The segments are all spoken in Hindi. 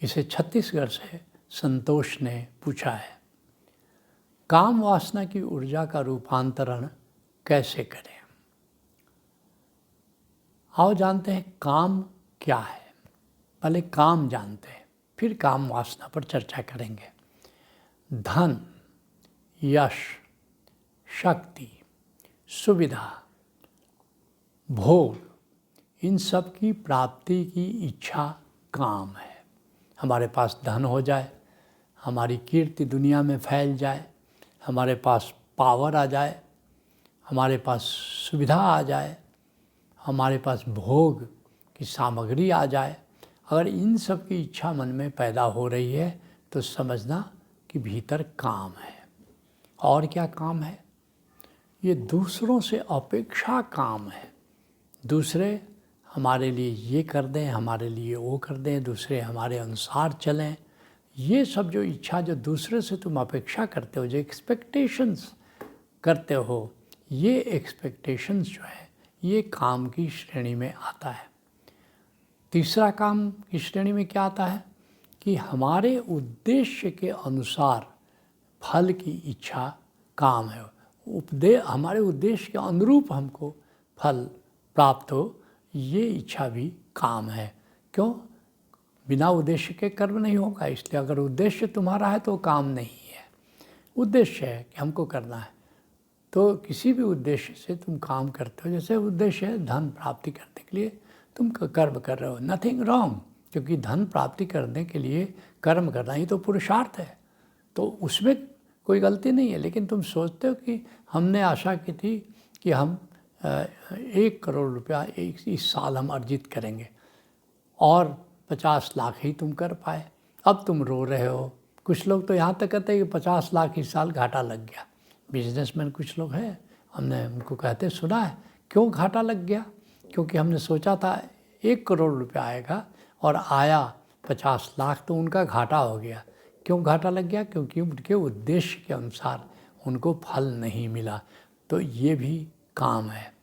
इसे छत्तीसगढ़ से संतोष ने पूछा है। काम वासना की ऊर्जा का रूपांतरण कैसे करें? आओ जानते हैं काम क्या है। पहले काम जानते हैं, फिर काम वासना पर चर्चा करेंगे। धन, यश, शक्ति, सुविधा, भोग, इन सब की प्राप्ति की इच्छा काम है। हमारे पास धन हो जाए, हमारी कीर्ति दुनिया में फैल जाए, हमारे पास पावर आ जाए, हमारे पास सुविधा आ जाए, हमारे पास भोग की सामग्री आ जाए, अगर इन सब की इच्छा मन में पैदा हो रही है तो समझना कि भीतर काम है। और क्या काम है? ये दूसरों से अपेक्षा काम है। दूसरे हमारे लिए ये कर दें, हमारे लिए वो कर दें, दूसरे हमारे अनुसार चलें। ये सब जो इच्छा, जो दूसरे से तुम अपेक्षा करते हो, जो एक्सपेक्टेशंस करते हो, ये एक्सपेक्टेशंस जो है ये काम की श्रेणी में आता है। तीसरा काम की श्रेणी में क्या आता है कि हमारे उद्देश्य के अनुसार फल की इच्छा काम है। हमारे उद्देश्य के अनुरूप हमको फल प्राप्त हो, ये इच्छा भी काम है। क्यों? बिना उद्देश्य के कर्म नहीं होगा, इसलिए अगर उद्देश्य तुम्हारा है तो काम नहीं है। उद्देश्य है कि हमको करना है, तो किसी भी उद्देश्य से तुम काम करते हो। जैसे उद्देश्य है धन प्राप्ति करने के लिए तुम कर्म कर रहे हो, नथिंग रॉन्ग, क्योंकि धन प्राप्ति करने के लिए कर्म करना ही तो पुरुषार्थ है, तो उसमें कोई गलती नहीं है। लेकिन तुम सोचते हो कि हमने आशा की थी कि हम 1 करोड़ रुपया इस साल हम अर्जित करेंगे और 50 लाख ही तुम कर पाए, अब तुम रो रहे हो। कुछ लोग तो यहाँ तक कहते हैं कि 50 लाख इस साल घाटा लग गया। बिजनेसमैन कुछ लोग हैं, हमने उनको कहते सुना है, क्यों घाटा लग गया? क्योंकि हमने सोचा था 1 करोड़ रुपया आएगा और आया 50 लाख, तो उनका घाटा हो गया। क्यों घाटा लग गया? क्योंकि उनके उद्देश्य के अनुसार उनको फल नहीं मिला। तो ये भी काम है।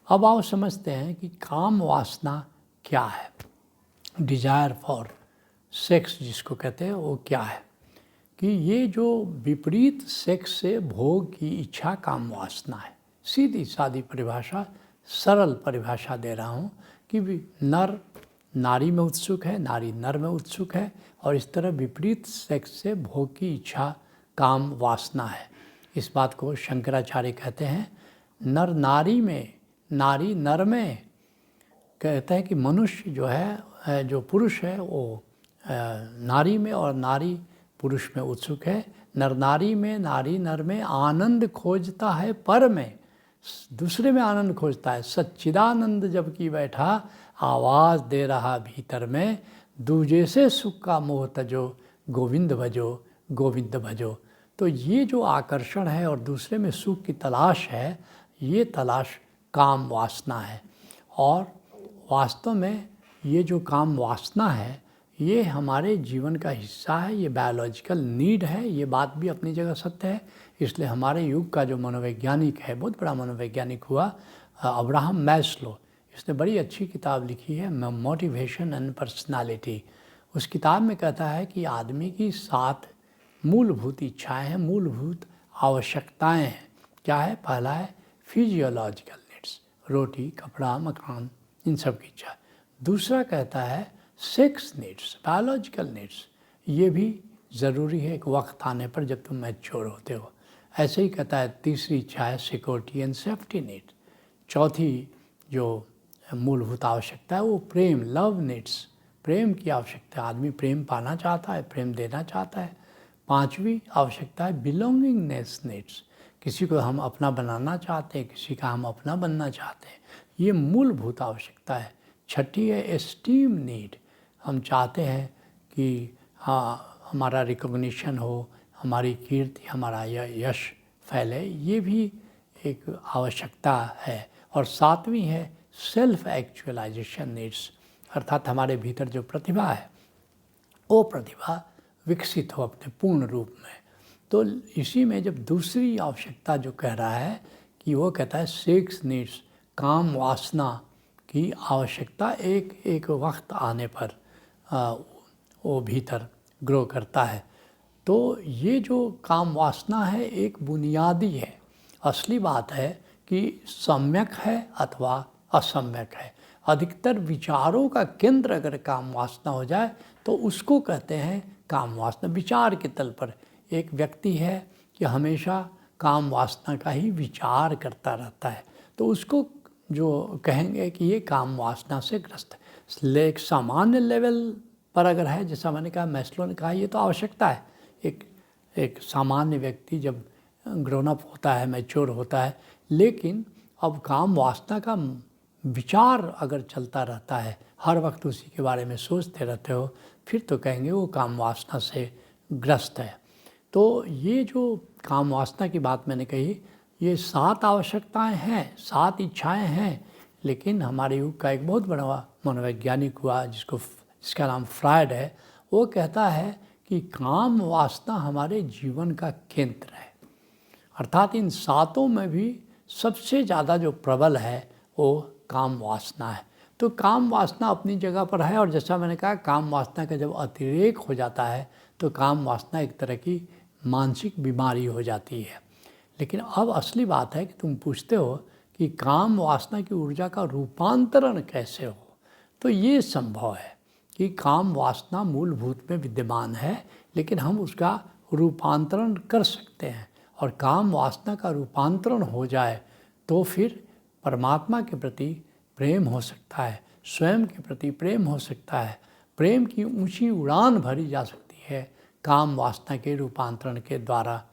अब आओ समझते हैं कि काम वासना क्या है। डिजायर फॉर सेक्स जिसको कहते हैं, वो क्या है? कि ये जो विपरीत सेक्स से भोग की इच्छा काम वासना है। सीधी सादी परिभाषा, सरल परिभाषा दे रहा हूँ कि नर नारी में उत्सुक है, नारी नर में उत्सुक है, और इस तरह विपरीत सेक्स से भोग की इच्छा काम वासना है। इस बात को शंकराचार्य कहते हैं नर नारी में, नारी नर में। कहते हैं कि मनुष्य जो है, जो पुरुष है, वो नारी में और नारी पुरुष में उत्सुक है। नर नारी में, नारी नर में आनंद खोजता है, पर में दूसरे में आनंद खोजता है। सच्चिदानंद जबकि बैठा आवाज़ दे रहा भीतर में, दूजे से सुख का मोह तजो, गोविंद भजो, गोविंद भजो। तो ये जो आकर्षण है और दूसरे में सुख की तलाश है, ये तलाश काम वासना है। और वास्तव में ये जो काम वासना है ये हमारे जीवन का हिस्सा है, ये बायोलॉजिकल नीड है। ये बात भी अपनी जगह सत्य है। इसलिए हमारे युग का जो मनोवैज्ञानिक है, बहुत बड़ा मनोवैज्ञानिक हुआ, अब्राहम मैस्लो, इसने बड़ी अच्छी किताब लिखी है मोटिवेशन एंड पर्सनालिटी। उस किताब में कहता है कि आदमी की 7 मूलभूत इच्छाएं हैं, मूलभूत आवश्यकताएं हैं। क्या है? पहला है फिजियोलॉजिकल नीड्स, रोटी, कपड़ा, मकान, इन सब की इच्छा। दूसरा कहता है सेक्स नीड्स, बायोलॉजिकल नीड्स, ये भी ज़रूरी है एक वक्त आने पर जब तुम मैच्योर होते हो। ऐसे ही कहता है तीसरी इच्छा है सिक्योरिटी एंड सेफ्टी नीड। चौथी जो मूलभूत आवश्यकता है वो प्रेम, लव नीड्स, प्रेम की आवश्यकता है। आदमी प्रेम पाना चाहता है, प्रेम देना चाहता है। 5वीं आवश्यकता है बिलोंगिंगनेस नीड्स, किसी को हम अपना बनाना चाहते हैं, किसी का हम अपना बनना चाहते हैं, ये मूलभूत आवश्यकता है। 6ठी है एस्टीम नीड, हम चाहते हैं कि हाँ हमारा रिकॉग्निशन हो, हमारी कीर्ति, हमारा यश फैले, ये भी एक आवश्यकता है। और 7वीं है सेल्फ एक्चुअलाइजेशन नीड्स, अर्थात हमारे भीतर जो प्रतिभा है वो प्रतिभा विकसित हो अपने पूर्ण रूप में। तो इसी में जब दूसरी आवश्यकता जो कह रहा है कि वो कहता है सेक्स नीड्स, काम वासना की आवश्यकता एक वक्त आने पर वो भीतर ग्रो करता है। तो ये जो काम वासना है एक बुनियादी है। असली बात है कि सम्यक है अथवा असम्यक है। अधिकतर विचारों का केंद्र अगर काम वासना हो जाए तो उसको कहते हैं काम वासना। विचार के तल पर एक व्यक्ति है कि हमेशा काम वासना का ही विचार करता रहता है, तो उसको जो कहेंगे कि ये काम वासना से ग्रस्त है। एक सामान्य लेवल पर अगर है, जैसा मैंने कहा, मैस्लो ने कहा, ये तो आवश्यकता है। एक सामान्य व्यक्ति जब ग्रोन अप होता है, मैच्योर होता है, लेकिन अब काम वासना का विचार अगर चलता रहता है, हर वक्त उसी के बारे में सोचते रहते हो, फिर तो कहेंगे वो काम वासना से ग्रस्त है। तो ये जो काम वासना की बात मैंने कही, ये 7 आवश्यकताएं हैं, 7 इच्छाएं हैं। लेकिन हमारे युग का एक बहुत बड़ा मनोवैज्ञानिक हुआ जिसका नाम फ्रायड है, वो कहता है कि काम वासना हमारे जीवन का केंद्र है। अर्थात इन 7 में भी सबसे ज़्यादा जो प्रबल है वो काम वासना है। तो काम वासना अपनी जगह पर है, और जैसा मैंने कहा, काम वासना का जब अतिरेक हो जाता है तो काम वासना एक तरह की मानसिक बीमारी हो जाती है। लेकिन अब असली बात है कि तुम पूछते हो कि काम वासना की ऊर्जा का रूपांतरण कैसे हो। तो ये संभव है कि काम वासना मूलभूत में विद्यमान है, लेकिन हम उसका रूपांतरण कर सकते हैं। और काम वासना का रूपांतरण हो जाए तो फिर परमात्मा के प्रति प्रेम हो सकता है, स्वयं के प्रति प्रेम हो सकता है। प्रेम की ऊंची उड़ान भरी जा सकती है काम वासना के रूपांतरण के द्वारा।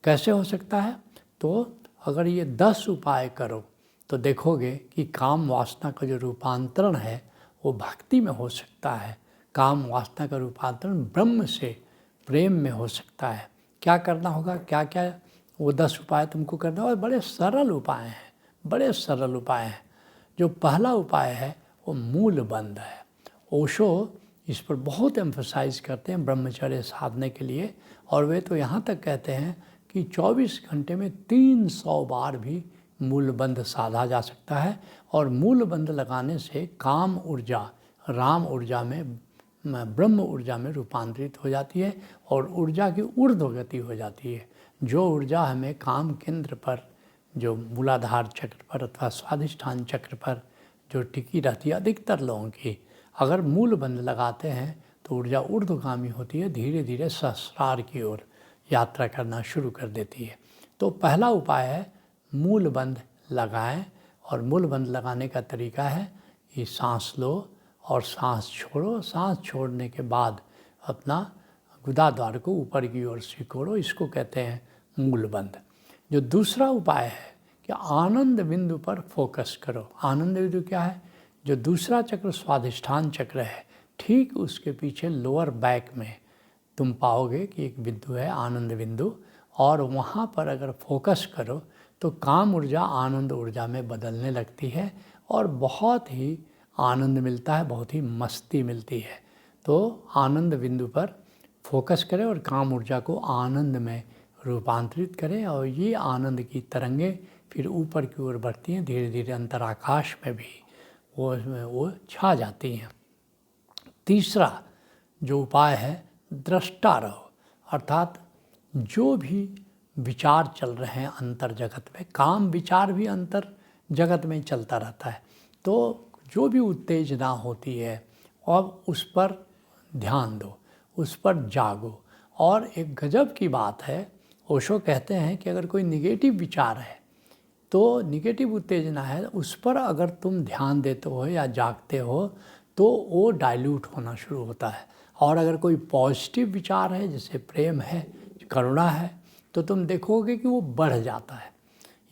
कैसे हो सकता है? तो अगर ये 10 उपाय करो तो देखोगे कि काम वासना का जो रूपांतरण है वो भक्ति में हो सकता है। काम वासना का रूपांतरण ब्रह्म से प्रेम में हो सकता है। क्या करना होगा, क्या क्या वो 10 उपाय तुमको करना होगा। बड़े सरल उपाय हैं, बड़े सरल उपाय हैं। जो पहला उपाय है वो मूल बंध है। ओशो इस पर बहुत एम्फसाइज करते हैं ब्रह्मचर्य साधने के लिए, और वे तो यहाँ तक कहते हैं कि 24 घंटे में 300 बार भी मूल बंध साधा जा सकता है। और मूल बंध लगाने से काम ऊर्जा राम ऊर्जा में, ब्रह्म ऊर्जा में रूपांतरित हो जाती है और ऊर्जा की ऊर्ध्वगति हो जाती है। जो ऊर्जा हमें काम केंद्र पर, जो मूलाधार चक्र पर अथवा स्वाधिष्ठान चक्र पर जो टिकी रहती है अधिकतर लोगों की, अगर मूल बंध लगाते हैं तो ऊर्जा ऊर्ध्वगामी होती है, धीरे धीरे सहस्रार की ओर यात्रा करना शुरू कर देती है। तो पहला उपाय है मूल बंध लगाएं। और मूल बंध लगाने का तरीका है कि सांस लो और सांस छोड़ो। सांस छोड़ने के बाद अपना गुदाद्वार को ऊपर की ओर सिकोड़ो। इसको कहते हैं मूल बंध। जो दूसरा उपाय है कि आनंद बिंदु पर फोकस करो। आनंद बिंदु क्या है? जो दूसरा चक्र स्वाधिष्ठान चक्र है, ठीक उसके पीछे लोअर बैक में तुम पाओगे कि एक बिंदु है आनंद बिंदु, और वहाँ पर अगर फोकस करो तो काम ऊर्जा आनंद ऊर्जा में बदलने लगती है और बहुत ही आनंद मिलता है, बहुत ही मस्ती मिलती है। तो आनंद बिंदु पर फोकस करें और काम ऊर्जा को आनंद में रूपांतरित करें, और ये आनंद की तरंगें फिर ऊपर की ओर बढ़ती हैं, धीरे धीरे अंतराकाश में भी वो छा जाती हैं। तीसरा जो उपाय है, दृष्टा रहो। अर्थात जो भी विचार चल रहे हैं अंतर जगत में, काम विचार भी अंतर जगत में चलता रहता है, तो जो भी उत्तेजना होती है अब उस पर ध्यान दो, उस पर जागो। और एक गजब की बात है, ओशो कहते हैं कि अगर कोई निगेटिव विचार है तो निगेटिव उत्तेजना है, उस पर अगर तुम ध्यान देते हो या जागते हो तो वो डाइल्यूट होना शुरू होता है। और अगर कोई पॉजिटिव विचार है, जैसे प्रेम है, करुणा है, तो तुम देखोगे कि वो बढ़ जाता है।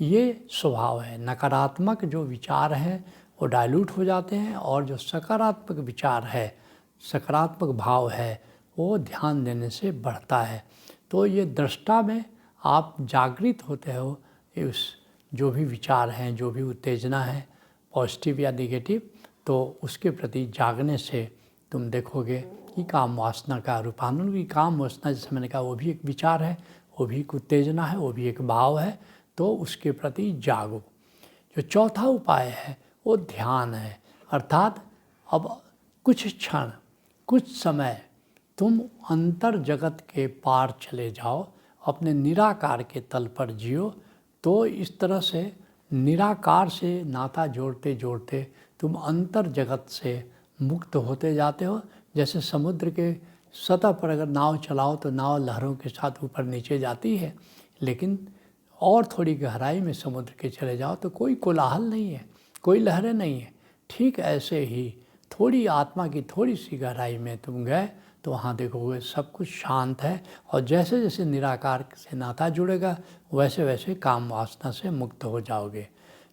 ये स्वभाव है। नकारात्मक जो विचार हैं वो डाइल्यूट हो जाते हैं, और जो सकारात्मक विचार है, सकारात्मक भाव है, वो ध्यान देने से बढ़ता है। तो ये दृष्टा में आप जागृत होते हो, उस जो भी विचार हैं, जो भी उत्तेजना है, पॉजिटिव या नेगेटिव, तो उसके प्रति जागने से तुम देखोगे कि काम वासना का रूपांतरण। की काम वासना, जैसे मैंने कहा, वो भी एक विचार है, वो भी एक उत्तेजना है, वो भी एक भाव है, तो उसके प्रति जागो। जो चौथा उपाय है वो ध्यान है। अर्थात अब कुछ क्षण, कुछ समय तुम अंतर जगत के पार चले जाओ, अपने निराकार के तल पर जियो। तो इस तरह से निराकार से नाता जोड़ते जोड़ते तुम अंतर जगत से मुक्त होते जाते हो। जैसे समुद्र के सतह पर अगर नाव चलाओ तो नाव लहरों के साथ ऊपर नीचे जाती है, लेकिन और थोड़ी गहराई में समुद्र के चले जाओ तो कोई कोलाहल नहीं है, कोई लहरें नहीं है। ठीक ऐसे ही थोड़ी आत्मा की थोड़ी सी गहराई में तुम गए तो वहाँ देखोगे सब कुछ शांत है, और जैसे जैसे निराकार से नाता जुड़ेगा वैसे वैसे काम वासना से मुक्त हो जाओगे।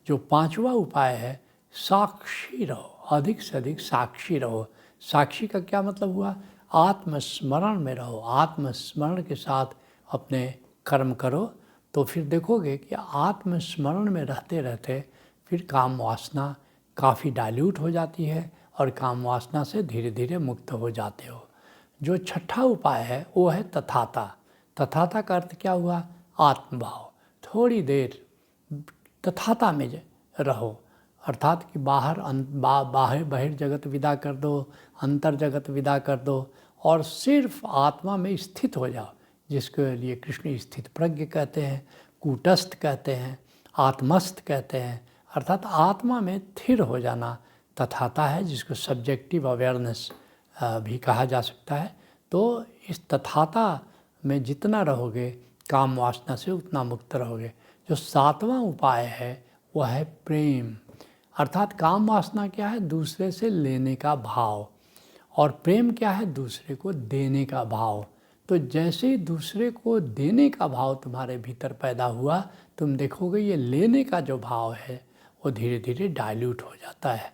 जो पांचवा उपाय है, साक्षी रहो, अधिक से अधिक साक्षी रहो। साक्षी का क्या मतलब हुआ? आत्मस्मरण में रहो, आत्मस्मरण के साथ अपने कर्म करो, तो फिर देखोगे कि आत्मस्मरण में रहते रहते फिर काम वासना काफ़ी डाइल्यूट हो जाती है और काम वासना से धीरे धीरे मुक्त हो जाते हो। जो छठा उपाय है वो है तथाता। तथाता का अर्थ क्या हुआ? आत्मभाव। थोड़ी देर तथाता में रहो, अर्थात कि बाहर बहिर्जगत विदा कर दो, अंतर जगत विदा कर दो और सिर्फ आत्मा में स्थित हो जाओ, जिसके लिए कृष्ण स्थित प्रज्ञ कहते हैं, कूटस्थ कहते हैं, आत्मस्थ कहते हैं, अर्थात आत्मा में स्थिर हो जाना तथाता है, जिसको सब्जेक्टिव अवेयरनेस भी कहा जा सकता है। तो इस तथाता में जितना रहोगे काम वासना से उतना मुक्त रहोगे। जो सातवां उपाय है वह है प्रेम, अर्थात काम वासना क्या है? दूसरे से लेने का भाव, और प्रेम क्या है? दूसरे को देने का भाव। तो जैसे ही दूसरे को देने का भाव तुम्हारे भीतर पैदा हुआ, तुम देखोगे ये लेने का जो भाव है वो धीरे धीरे डाइल्यूट हो जाता है।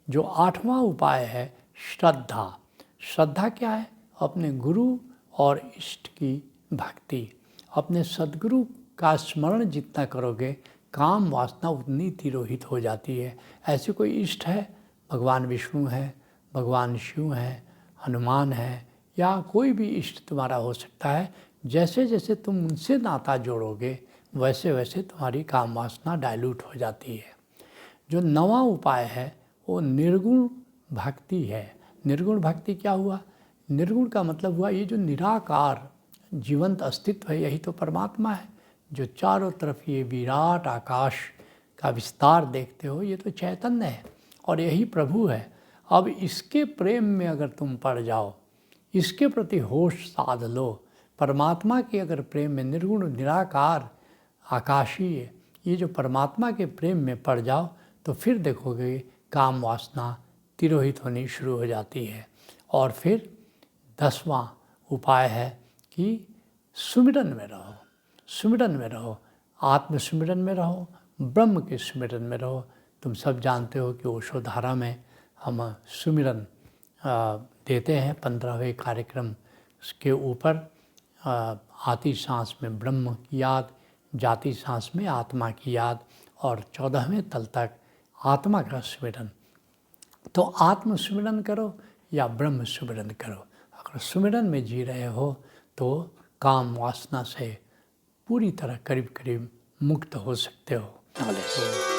जो आठवां उपाय है श्रद्धा। श्रद्धा क्या है? अपने गुरु और इष्ट की भक्ति। अपने सद्गुरु का स्मरण जितना करोगे काम वासना उतनी तिरोहित हो जाती है। ऐसे कोई इष्ट है, भगवान विष्णु है, भगवान शिव है, हनुमान है, या कोई भी इष्ट तुम्हारा हो सकता है। जैसे जैसे तुम उनसे नाता जोड़ोगे वैसे वैसे तुम्हारी काम वासना डाइल्यूट हो जाती है। जो नवां उपाय है वो निर्गुण भक्ति है। निर्गुण भक्ति क्या हुआ? निर्गुण का मतलब हुआ ये जो निराकार जीवंत अस्तित्व है, यही तो परमात्मा है। जो चारों तरफ ये विराट आकाश का विस्तार देखते हो, ये तो चैतन्य है और यही प्रभु है। अब इसके प्रेम में अगर तुम पड़ जाओ, इसके प्रति होश साध लो, परमात्मा के अगर प्रेम में, निर्गुण निराकार आकाशीय ये जो परमात्मा के प्रेम में पड़ जाओ, तो फिर देखोगे काम वासना तिरोहित होनी शुरू हो जाती है। और फिर 10वां उपाय है कि सुमिरन में रहो, सुमिरन में रहो, आत्म सुमिरन में रहो, ब्रह्म के सुमिरन में रहो। तुम सब जानते हो कि ओशोधारा में हम सुमिरन देते हैं 15वें कार्यक्रम के ऊपर। आती सांस में ब्रह्म की याद, जाती सांस में आत्मा की याद, और 14वें तल तक आत्मा का सुमिरन। तो आत्म सुमिरन करो या ब्रह्म सुमिरन करो। अगर सुमिरन में जी रहे हो तो काम वासना से पूरी तरह करीब करीब मुक्त हो सकते हो।